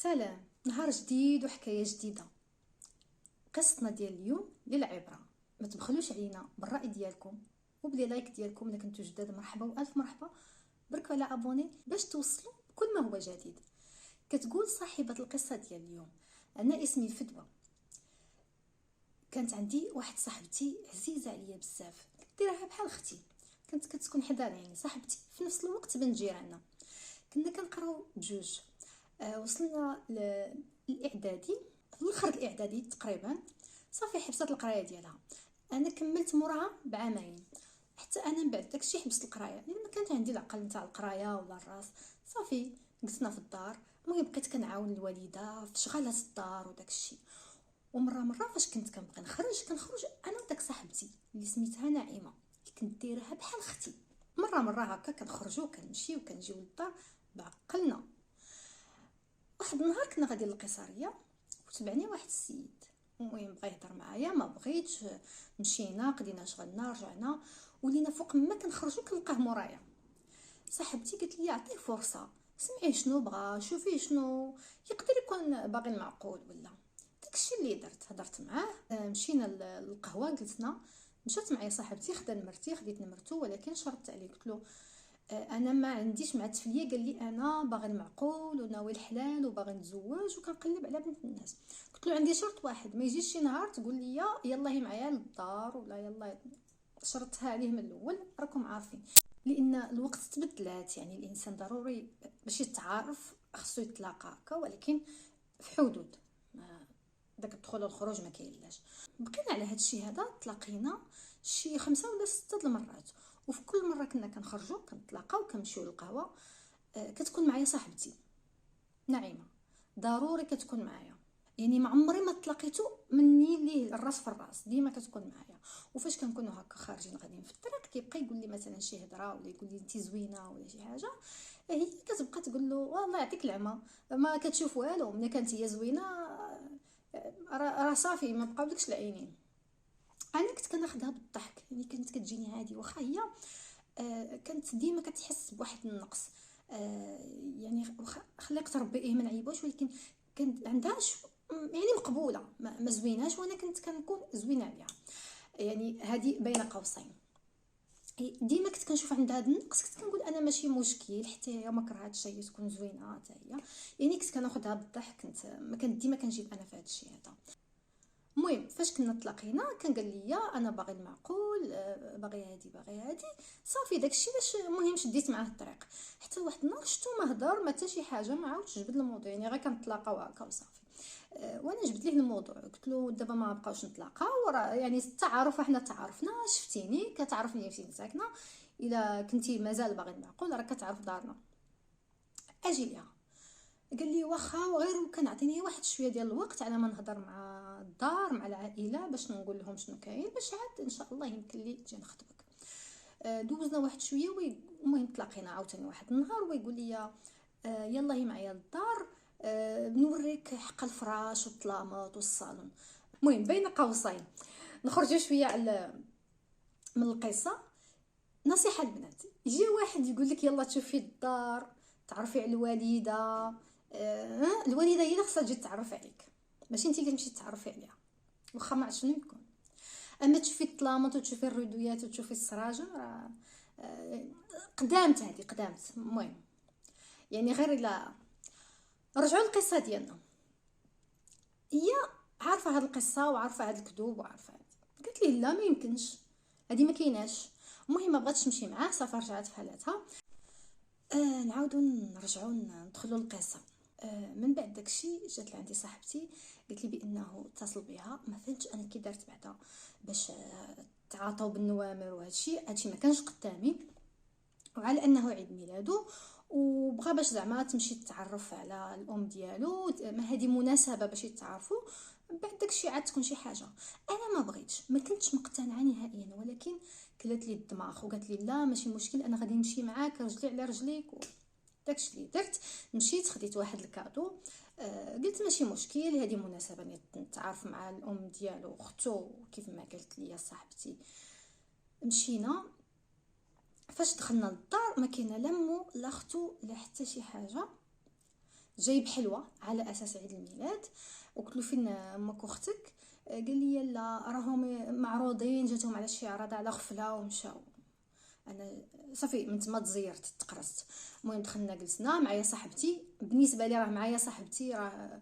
سلام، نهار جديد وحكايه جديده. قصتنا ديال اليوم للعبره. ما تبخلوش علينا بالراي ديالكم وبلي لايك ديالكم. الا كنتو جداد مرحبا والف مرحبا. بركوا على ابوني باش توصلوا كل ما هو جديد. كتقول صاحبه القصه ديال اليوم: انا اسمي فدوى. كانت عندي واحد صاحبتي عزيزه عليا بزاف، ديرها بحال اختي. كانت كتكون حدانا، يعني صاحبتي في نفس الوقت بنت جيراننا. كنا كنقراو بجوج. وصلنا للاعدادي، في الاخر الاعدادي تقريبا صافي حبست القرايه ديالها. انا كملت موراها بعامين، حتى انا من بعد داكشي حبست القرايه لان ما كانت عندي العقل نتاع القرايه ولا الراس. صافي جلسنا في الدار. المهم بقيت كنعاون الوالده في شغالات الدار وداكشي. ومره فاش كنت كنبغي كنخرج انا وداك صاحبتي اللي سميتها نعيمه، اللي كنت دايرها بحال اختي. مره هكا كنخرجوا كنمشيو كنجيو للدار بعقلنا. واحد النهار كنا غادي للقيصريه وتبعني واحد السيد. المهم بغى يهضر معايا، ما بغيتش. مشينا قضينا شغلنا رجعنا، ولينا فوق ما كنخرجوا كنلقاه مورايا. صاحبتي قالت لي عطيه فرصه، سمعي شنو بغا، شوفي شنو يقدر يكون باغي المعقول ولا. داكشي اللي درت، هضرت معاه. مشينا للقهوه جلسنا. مشات معايا صاحبتي، خدا نمرتي، خديت نمرتو، ولكن شرطت عليه. قلت له انا ما عنديش مع التفليه. قال لي انا باغي المعقول وناوي الحلال وباغي نتزوج وكنقلب على بنت الناس. قلت له عندي شرط واحد، ما يجيش شي نهار تقول لي يلا هي معايا للدار ولا يلا. شرطها عليه من الاول، راكم عارفين لان الوقت تبدلات. يعني الانسان ضروري باش يتعارف خصو يتلاقى هكا، ولكن في حدود. داك الدخول والخروج ما كاينلاش. بقينا على هذا الشيء هذا، تلاقينا شي 5 ولا 6 المرات. وفي كل مره كنا كنخرجوا كنتلاقاو كنمشيو للقهوه. كتكون معايا صاحبتي نعيمه، ضروري كتكون معايا. يعني ما عمري ما تلاقيتو مني ليه الراس في الراس، ديما كتكون معايا. وفاش كنكونوا هكا خارجين غاديين في الطريق كيبقى يقول لي مثلا شي هضره ولا يقول لي انت زوينه ولا شي حاجه، هي كتبقى تقول له والله يعطيك العمى ما كتشوف والو، ملي كانت هي زوينه راه صافي ما بقاولكش العينين. انا كنت كناخذها بالضحك، يعني كانت كتجيني عادي واخا هي كانت ديما كتحس بواحد النقص. يعني خلقت ربي ما نعيبوش، ولكن كانت عندها يعني مقبوله، ما زويناش، وانا كنت كنكون زوينه عليها. يعني هذه بين قوسين. ديما كنت كنشوف عندها هذا النقص، كنت كنقول انا ماشي مشكل، حتى هي ما كرهتش هي تكون زوينه حتى هي. يعني كنت كناخذها بالضحك، كنت ما كنت ديما كنجيب انا في هذا الشيء هذا. المهم فاش كنا تلاقينا كان قال لي انا باغي المعقول، باغي هادي صافي داكشي باش. المهم شديت معاه الطريق حتى واحد النهار شفتو ما هضر ما حتى شي حاجه، ما عاودش جبد الموضوع، يعني غير كنتلاقاو هكا وصافي. وانا جبت ليه الموضوع، قلت له دابا ما بقاوش نتلاقاو، راه يعني التعارف احنا تعارفنا، شفتيني كتعرفني فين ساكنه، الا كنتي مازال باغي المعقول راه كتعرف دارنا، اجي ليها. قال لي واخا، وغير كان عطيني واحد شويه ديال الوقت على ما نهضر مع الدار مع العائله باش نقول لهم شنو كاين، باش عاد ان شاء الله يمكن لي تجي نخطبك. دوزنا واحد شويه المهم تلاقينا عاوتاني واحد النهار ويقول لي يلا هي معايا للدار، نوريك حق الفراش والطلامط والصالون. المهم بين قوسين نخرجوا شويه على من القصه. نصيحه البنات، يجي واحد يقول لك يلا تشوفي الدار، تعرفي على الوالده. الوالده هي اللي خصها تجي تعرف عليك، ماشي انت اللي تمشي تعرفي عليها، واخا ما شنو يكون. اما تشوفي الطلامط وتشوفي الردويات وتشوفي السراجه راه قدامت هذه قدامت. المهم يعني غير الا رجعوا للقصه ديالنا. هي عارفه هذه القصه وعارفه هذا الكذوب وعارفه هذه. قالت لي لا ما يمكنش، هذه ما كايناش. المهم ما بغاتش تمشي معاه، صافي رجعت في حالتها. نعاودو نرجعو ندخلو القصه. من بعد داكشي جات لعندي صاحبتي قالت لي بانه اتصل بها، ما فهمتش انا كي دارت بعدا باش تعاطاو بالنوامر هادشي ما كانش قدامي، وعلى انه عيد ميلادو وبغى باش زعما تمشي تتعرف على الام ديالو، ما هذه مناسبه باش يتعرفوا. بعد داكشي عاد تكون شي حاجه. انا ما بغيتش، ما كنتش مقتنعه نهائيا، ولكن كلات لي الدماغ وقالت لي لا ماشي مشكل، انا غادي نمشي معاك رجلي على رجليك. داكشي اللي درت، مشيت خديت واحد الكادو. قلت ماشي مشكل، هذه مناسبه نتعرف مع الام ديالو اختو كيف ما قالت لي صاحبتي. مشينا. فاش دخلنا للدار ما كاينه لا مو لا اختو لا حتى شي حاجه. جايب حلوى على اساس عيد الميلاد، وقلت له فين امك واختك؟ قال لي لا راهم معروضين، جاتهم على شي عرض على غفله ومشاو. انا صافي من تما تزيرت تقرصت. المهم دخلنا جلسنا معايا صاحبتي، بالنسبه لي راه معايا صاحبتي راه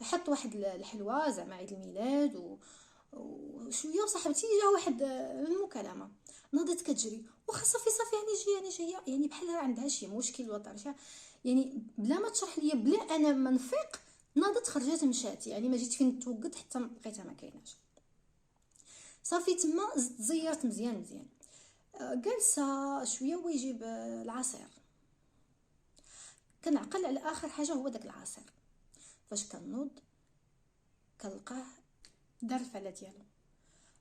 حط واحد الحلوى زعما عيد الميلاد وشويه وصاحبتي جا واحد المكالمه، ناضت كتجري واخا صافي يعني يعني بحال راه عندها شي مشكل ولا طارشة، يعني بلا ما تشرح ليا بلا انا ما نفيق، ناضت خرجت مشات، يعني ما جيت فين توقد حتى لقيتها ما كايناش. صافي تما زيرت مزيان. جالسه شويه ويجيب العصير، كنعقل على اخر حاجه هو داك العصير. فاش كنوض كنلقاه دار الفعله ديالو،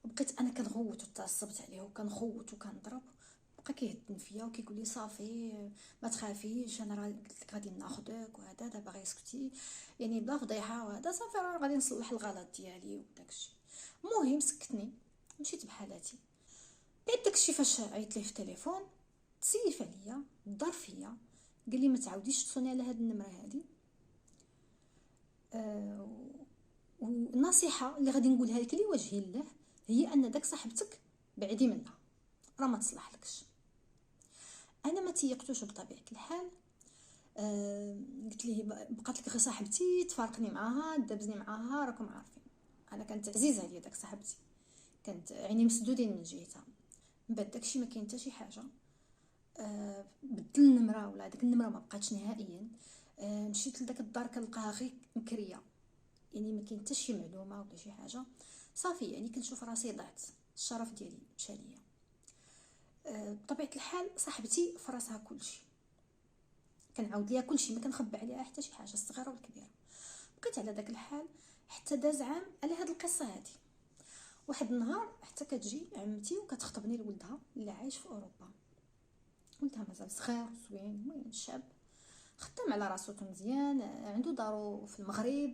بقيت انا كنغوت وتعصبت عليه وكنخوت وكنضرب. بقى كيهدن فيا وكيقول لي صافي ما تخافيش، انا راه قلت لك غادي ناخذك وهذا دابا غير اسكتي، يعني بلا فضيحه وهذا، صافي راه غادي نصلح الغلط ديالي وداكشي. المهم سكتني، مشيت بحالاتي. بعد داكشي فاش عيطت ليه في التليفون تسيف عليا، ضر فيا، قال لي ما تعاوديش تصوني على هاد النمره هادي. آه والنصيحه اللي غادي نقولها لك لوجه الله هي ان داك صاحبتك بعدي منها، راه ما تصلحلكش. انا ما تيقتوش بطبيعه الحال. قلت ليه بقات لك غير صاحبتي، تفارقني معاها، دابزني معاها، راكم عارفين انا كانت عزيزه عليا داك صاحبتي، كانت عيني مسدودين من جهتها. من بعد داكشي ما كاين حتى شي حاجه. بدل النمره ولا ديك النمره ما بقاتش نهائيا. مشيت لداك الدار كنلقاها غير مكريه، يعني ما كاين حتى شي معلومه ولا شي حاجه. صافي يعني كنشوف راسي ضعت، الشرف ديالي مشى ليا. بطبيعه الحال صاحبتي فراسها كلشي، كنعاود ليها كلشي، ما كنخبي عليها حتى شي حاجه الصغيره والكبيره. بقيت على داك الحال حتى داز عام على هاد القصه هادي. واحد النهار حتى كتجي عمتي وكتخطبني لولدها اللي عايش في اوروبا. ولدها مازال صغير وزوين، المهم شاب خدام على راسو مزيان، عنده دارو في المغرب.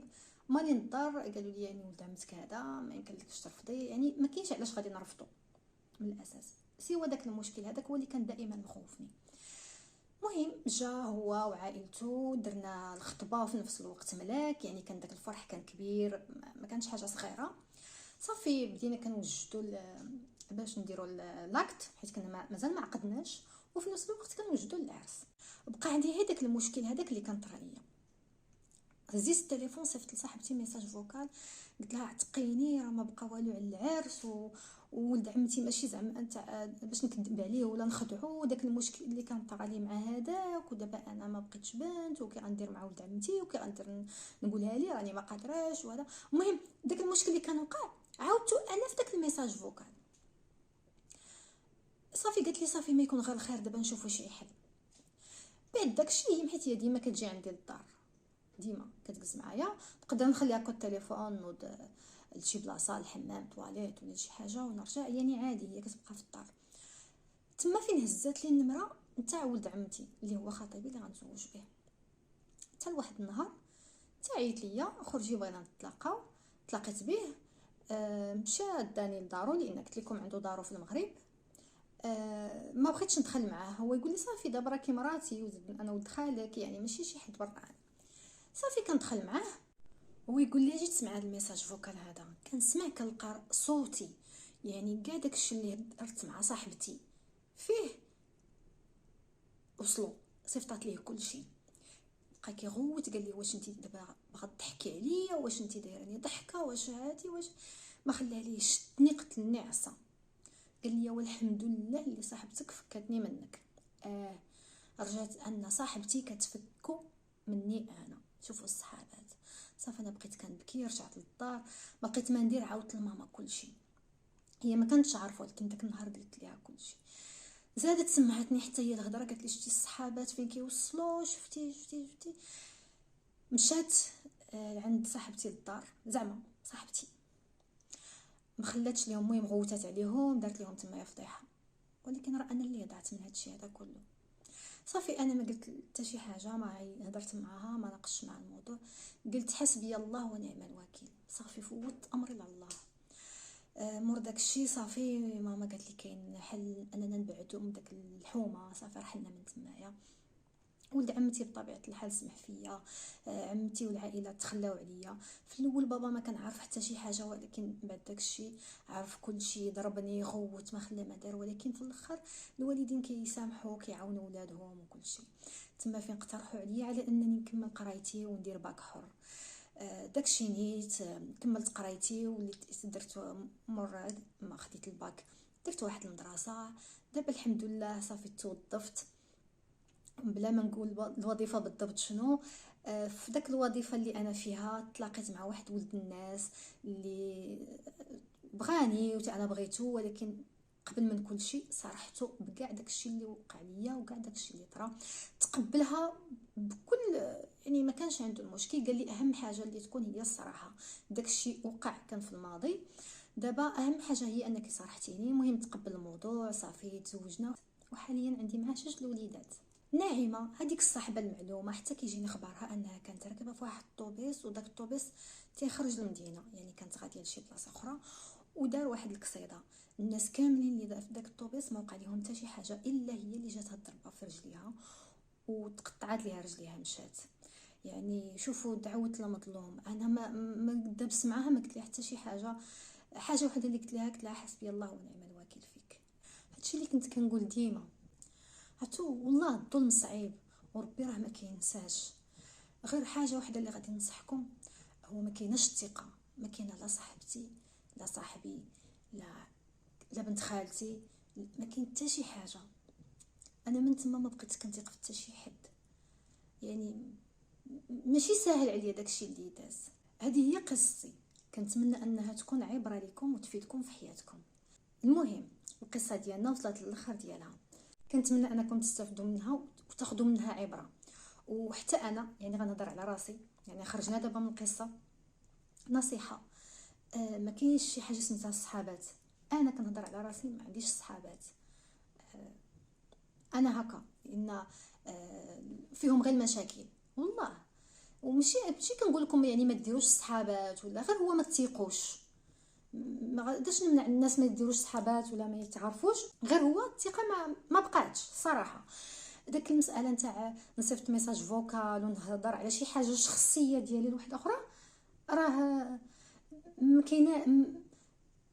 مالي نضر قالوا لي يعني ولد عمتك هذا ما يمكنلكش ترفضي، يعني ما كاينش علاش غادي نرفضو من الاساس، سوى داك المشكل هذاك هو اللي كان دائما مخوفني. المهم جا هو وعائلته، درنا الخطبه في نفس الوقت ملاك، يعني كان داك الفرح كان كبير، ما كانش حاجه صغيره. صافي بدينا كنوجدوا باش نديروا لاكت، حيت كنا مازال ما عقدناش، وفي نفس الوقت كنوجدوا العرس. بقى عندي غير داك المشكل هذاك اللي كان طرا ليا. هزيت التليفون صيفط لصاحبتي ميساج فوكال، قلت لها عتقيني راه ما بقى والو على العرس وولد عمتي ماشي زعما انت باش نكذب عليه ولا نخدعو، داك المشكل اللي كان طرا لي مع هذاك، ودابا انا ما بقيتش بنت وكي غندير مع ولد عمتي وكي غندير نقولها ليه راني ما قادراش وهذا. المهم داك المشكل اللي كان وقع عاودتو انا في داك الميساج فوكال. صافي قالت لي صافي ما يكون غير الخير، دابا نشوفوا شي حل. بعد داكشي حيت هي ديما كتجي عندي للدار، ديما كتجلس معايا، نقدر نخليها كو التليفون نوض لشي بلاصه الحمام طواليت ولا شي حاجه ونرجع، يعني عادي هي كتبقى في الدار. تما فين هزات لي النمره نتاع ولد عمتي اللي هو خطيبي اللي غنتزوج به. حتى لواحد النهار تعيط ليا خرجي بغينا نتلاقاو، تلاقيت به. مشى داني لدارو لان قلت لكم عنده دارو في المغرب. ما بغيتش ندخل معاه، هو يقول لي صافي دابا راكي مراتي وزيد انا ولد خالك، يعني ماشي شي حد برا. صافي كندخل معاه ويقول لي جيت تسمع هذا الميساج فوكال هذا، كنسمع كنلقى صوتي، يعني كاع داكشي اللي درت مع صاحبتي فيه وصلوا، صيفطات ليه كلشي. بقى كيغوت قال لي واش انت دابا باغا تضحكي عليا، واش انت دايراني ضحكه، واش هادي واش ما خلاليش، شتني قتلني عصا. قال لي والحمد لله اللي صاحبتك فكتني منك. رجعت ان صاحبتي كتفكو مني انا. شوفوا الصحابات. صافي انا بقيت كنبكي، رجعت للدار ما بقيت ما ندير، عاودت لماما كلشي. هي ما كانتش عارفه ولكن داك النهار قلت ليها كلشي. زادت سمعتني حتى هي الهضره، قالت لي شتي الصحابات فين كيوصلوا، شفتي. مشات عند صاحبتي للدار، زعما صاحبتي ما خلاتش ليهم، المهم غوتات عليهم، دارت لهم تما فضيحه، ولكن راه انا اللي ضعت من هادشي هذا كله. صافي انا ما قلت حتى شي حاجه، ما هضرت معاها، ما ناقشت مع الموضوع، قلت حسبي الله ونعم الوكيل. صافي فوت امري لله. مور داكشي صافي ماما قالت لي كاين حل اننا نبعدو من داك الحومه، صافي رحلنا من تمايا. ولد عمتي بطبيعه الحال سمح فيا. عمتي والعائله تخلاو عليا. في الاول بابا ما كان عارف حتى شي حاجه، ولكن بعد داكشي عارف كل شيء، ضربني غوت ما خلى ما دار، ولكن في الاخر الوالدين كيسامحوا كيعاونوا ولادهم وكل شيء. تما فين اقترحوا عليا على انني نكمل قرايتي وندير باك حر. داكشي نيت. كملت قرايتي وليت درت مور ما خديت الباك، درت واحد المدرسه. دابا الحمد لله صافي توظفت، بلا ما نقول الوظيفه بالضبط شنو. في داك الوظيفه اللي انا فيها تلاقيت مع واحد ولد الناس اللي بغاني وتا انا بغيتو، ولكن قبل من كل شيء صارحته بكاع داكشي اللي وقع ليا وكاع داكشي اللي طرا. تقبلها بكل، يعني ما كانش عنده المشكل. قال لي اهم حاجه اللي تكون هي الصراحه، داكشي وقع كان في الماضي، دابا اهم حاجه هي انك صارحتيني. المهم تقبل الموضوع، صافي تزوجنا وحاليا عندي معاه 2 الوليدات. ناعمه هذيك الصاحبه المعلومه، حتى كيجيني خبرها انها كانت راكبه في واحد الطوبيس، وداك الطوبيس تيخرج للمدينه، يعني كانت غاديه لشي بلاصه اخرى ودار واحد القصيده. الناس كاملين اللي في داك الطوبيس ما وقع لهم حتى شي حاجه، الا هي اللي جاتها الضربه في رجليها وتقطعات ليها رجليها مشات. يعني شوفوا دعوه المظلوم. انا ما دابس معاها، ما قلت لها حتى شي حاجه. حاجه وحده اللي قلت لها حسبي الله ونعم الوكيل فيك. هادشي اللي كنت كنقول ديما. هاتو والله الظلم صعيب وربي راه ما كينساش. غير حاجه وحده اللي غادي ننصحكم، هو ما كايناش الثقه. ما كاينه لا صاحبتي لا صاحبي لا بنت خالتي، ما كاين حتى شي حاجه. انا من تما ما بقيت كنثيق في حتى شي حد. يعني ماشي ساهل عليا داكشي اللي داز. هذه هي قصتي، كنتمنى انها تكون عبره لكم وتفيدكم في حياتكم. المهم القصه ديالنا وصلت للاخر ديالها، كنتمنى انكم تستافدوا منها وتاخذوا منها عبره. وحتى انا يعني غنهضر على راسي، يعني خرجنا دابا من القصه. نصيحه، ما كاينش شي حاجه سميتها الصحابات. انا كنهضر على راسي، ما عنديش صحابات. انا هكا ان فيهم غير المشاكل والله. ومشي كنقول لكم يعني ما ديروش صحابات ولا، غير هو ما تيقوش. ما غاديش نمنع الناس ما يديروش صحابات ولا ما يتعرفوش، غير هو الثقه ما بقاتش صراحه. داك المساله نتاع نصيفط ميساج فوكال ونهضر على شي حاجه شخصيه ديالي لواحده اخرى، راه ما كاينه،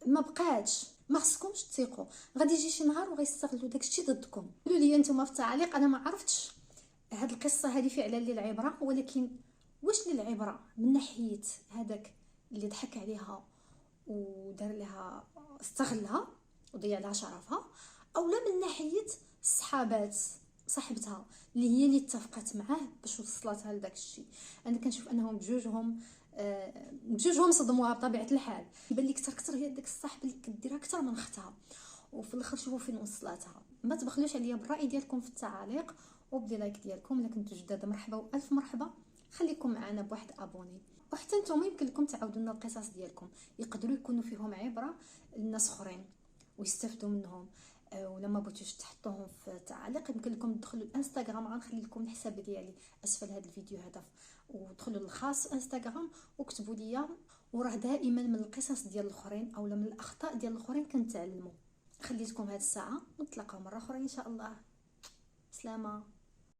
ما بقاتش. ما خصكمش تثيقوا. غادي يجي شي نهار وغيستغلوا داكشي ضدكم. قولوا لي نتوما في التعليق. انا ما عرفتش هاد القصه هذه فعلا للعبره، ولكن واش للعبره من ناحيه هذاك اللي ضحك عليها ودار لها استغلها وضيع لها شرفها، او لا من ناحيه الصحابات صاحبتها اللي هي اللي اتفقت معاه باش وصلتها لداك الشيء. انا كنشوف انهم بجوجهم صدموها بطبيعه الحال. يبان لي كثر هي داك الصاحبه اللي كديرها اكثر من اختها، وفي الاخر شوفوا فين وصلتها. ما تبخلوش عليا بالراي ديالكم في التعاليق، وبدي لايك ديالكم. الا كنتو جداد مرحبا والف مرحبا. خليكم معنا بواحد ابوني، وحتى نتوما يمكن لكم تعاودوا لنا القصص ديالكم، يقدروا يكونوا فيهم عبره للناس اخرين ويستافدوا منهم. ولما بغيتوش تحطوهم في التعاليق يمكن لكم تدخلوا الانستغرام. غنخلي لكم الحساب ديالي اسفل هذا الفيديو هذا، ودخلوا للخاص انستغرام وكتبوا لي. وراه دائما من القصص ديال الاخرين او من الاخطاء ديال الاخرين كنتعلموا. خليتكم هذه الساعه، نتلاقاو مره اخرى ان شاء الله. سلامه.